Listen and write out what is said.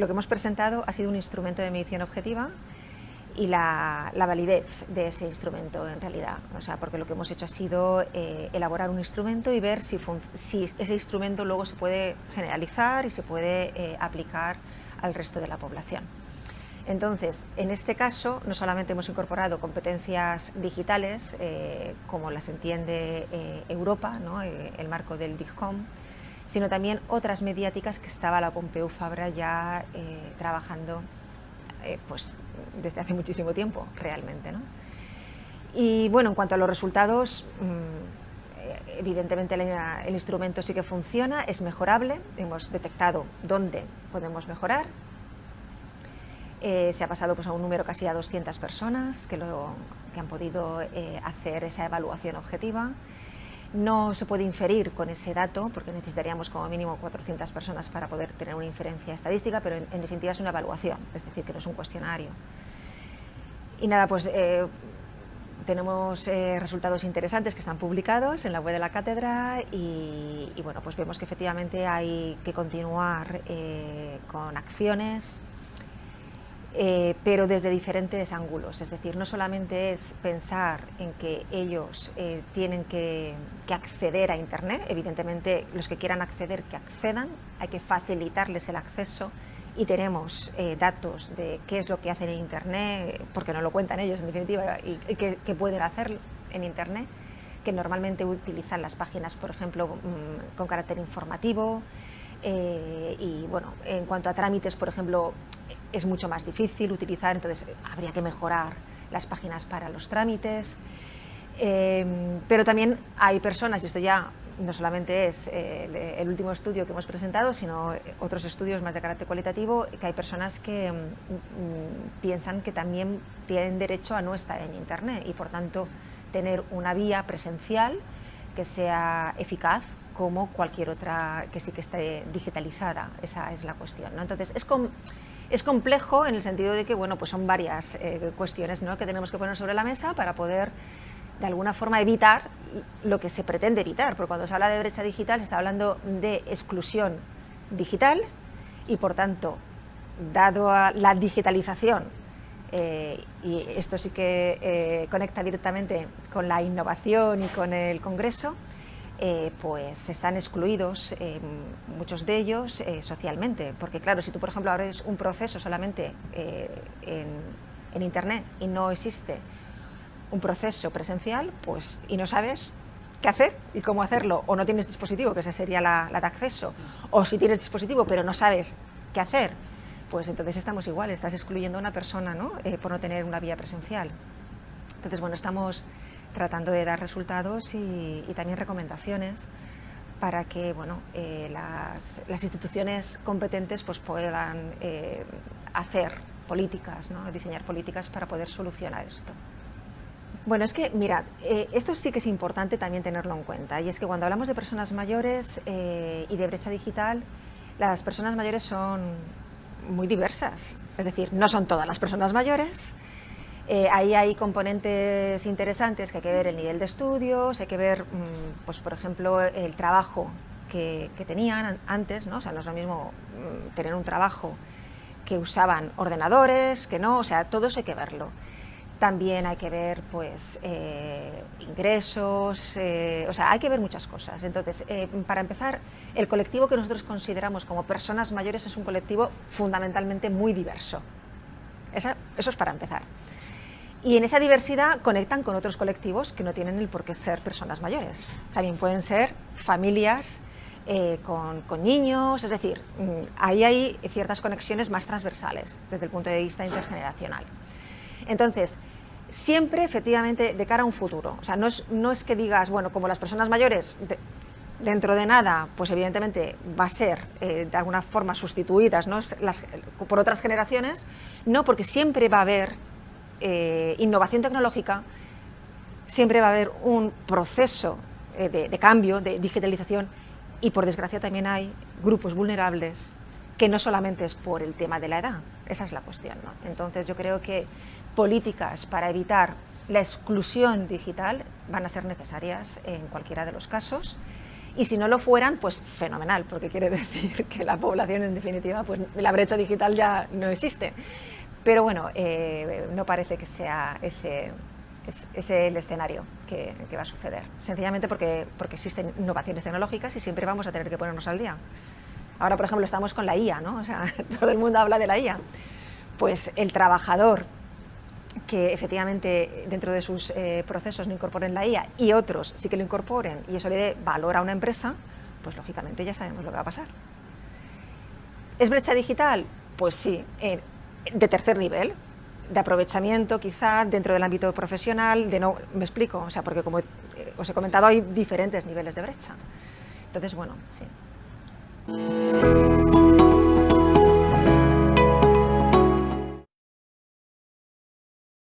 lo que hemos presentado ha sido un instrumento de medición objetiva y la validez de ese instrumento en realidad. O sea, porque lo que hemos hecho ha sido elaborar un instrumento y ver si ese instrumento luego se puede generalizar y se puede aplicar al resto de la población. Entonces, en este caso, no solamente hemos incorporado competencias digitales, como las entiende Europa, ¿no? El marco del DIGCOM, sino también otras mediáticas que estaba la Pompeu Fabra ya trabajando pues, desde hace muchísimo tiempo, realmente, ¿no? Y bueno, en cuanto a los resultados, evidentemente el instrumento sí que funciona, es mejorable, hemos detectado dónde podemos mejorar. Se ha pasado pues, a un número casi a 200 personas que han podido hacer esa evaluación objetiva. No se puede inferir con ese dato, porque necesitaríamos como mínimo 400 personas para poder tener una inferencia estadística, pero en definitiva es una evaluación, es decir, que no es un cuestionario. Y nada, pues tenemos resultados interesantes que están publicados en la web de la cátedra y bueno, pues vemos que efectivamente hay que continuar con acciones, pero desde diferentes ángulos, es decir, no solamente es pensar en que ellos tienen que acceder a Internet, evidentemente los que quieran acceder, que accedan, hay que facilitarles el acceso y tenemos datos de qué es lo que hacen en Internet, porque nos lo cuentan ellos en definitiva, y qué pueden hacer en Internet, que normalmente utilizan las páginas, por ejemplo, con carácter informativo, y bueno, en cuanto a trámites, por ejemplo, es mucho más difícil utilizar, entonces habría que mejorar las páginas para los trámites, pero también hay personas, y esto ya no solamente es el último estudio que hemos presentado, sino otros estudios más de carácter cualitativo, que hay personas que piensan que también tienen derecho a no estar en Internet y por tanto tener una vía presencial que sea eficaz como cualquier otra que sí que esté digitalizada. Esa es la cuestión, ¿no? Entonces es complejo en el sentido de que bueno, pues son varias cuestiones, ¿no?, que tenemos que poner sobre la mesa para poder de alguna forma evitar lo que se pretende evitar, porque cuando se habla de brecha digital se está hablando de exclusión digital y por tanto, dado a la digitalización, y esto sí que conecta directamente con la innovación y con el Congreso, pues están excluidos muchos de ellos socialmente, porque claro, si tú por ejemplo abres un proceso solamente en Internet y no existe un proceso presencial, pues y no sabes qué hacer y cómo hacerlo, o no tienes dispositivo, que esa sería la de acceso, o si tienes dispositivo pero no sabes qué hacer, pues entonces estamos igual, estás excluyendo a una persona, ¿no?, por no tener una vía presencial. Entonces bueno, estamos tratando de dar resultados y también recomendaciones para que bueno, las instituciones competentes pues puedan hacer políticas, ¿no?, diseñar políticas para poder solucionar esto. Bueno, es que, mirad, esto sí que es importante también tenerlo en cuenta, y es que cuando hablamos de personas mayores y de brecha digital, las personas mayores son muy diversas, es decir, no son todas las personas mayores. Ahí hay componentes interesantes que hay que ver el nivel de estudios, hay que ver, pues por ejemplo, el trabajo que tenían antes, ¿no? O sea, no es lo mismo tener un trabajo que usaban ordenadores, que no, o sea, todo eso hay que verlo. También hay que ver, pues, ingresos, o sea, hay que ver muchas cosas. Entonces, para empezar, el colectivo que nosotros consideramos como personas mayores es un colectivo fundamentalmente muy diverso. Eso es para empezar. Y en esa diversidad conectan con otros colectivos que no tienen el por qué ser personas mayores. También pueden ser familias con niños, es decir, ahí hay ciertas conexiones más transversales desde el punto de vista intergeneracional. Entonces, siempre efectivamente de cara a un futuro, o sea, no es que digas, bueno, como las personas mayores dentro de nada, pues evidentemente va a ser de alguna forma sustituidas, ¿no?, por otras generaciones, no, porque siempre va a haber innovación tecnológica, siempre va a haber un proceso de cambio, de digitalización, y por desgracia también hay grupos vulnerables que no solamente es por el tema de la edad, esa es la cuestión, ¿no? Entonces yo creo que políticas para evitar la exclusión digital van a ser necesarias en cualquiera de los casos Y si no lo fueran, pues fenomenal, porque quiere decir que la población, en definitiva, pues la brecha digital ya no existe. Pero bueno, no parece que sea ese el escenario que va a suceder. Sencillamente porque existen innovaciones tecnológicas y siempre vamos a tener que ponernos al día. Ahora, por ejemplo, estamos con la IA, ¿no? O sea, todo el mundo habla de la IA. Pues el trabajador que efectivamente dentro de sus procesos no incorporen la IA y otros sí que lo incorporen y eso le dé valor a una empresa, pues lógicamente ya sabemos lo que va a pasar. ¿Es brecha digital? Pues sí, de tercer nivel, de aprovechamiento quizá dentro del ámbito profesional, me explico, o sea, porque como os he comentado hay diferentes niveles de brecha. Entonces, bueno, sí.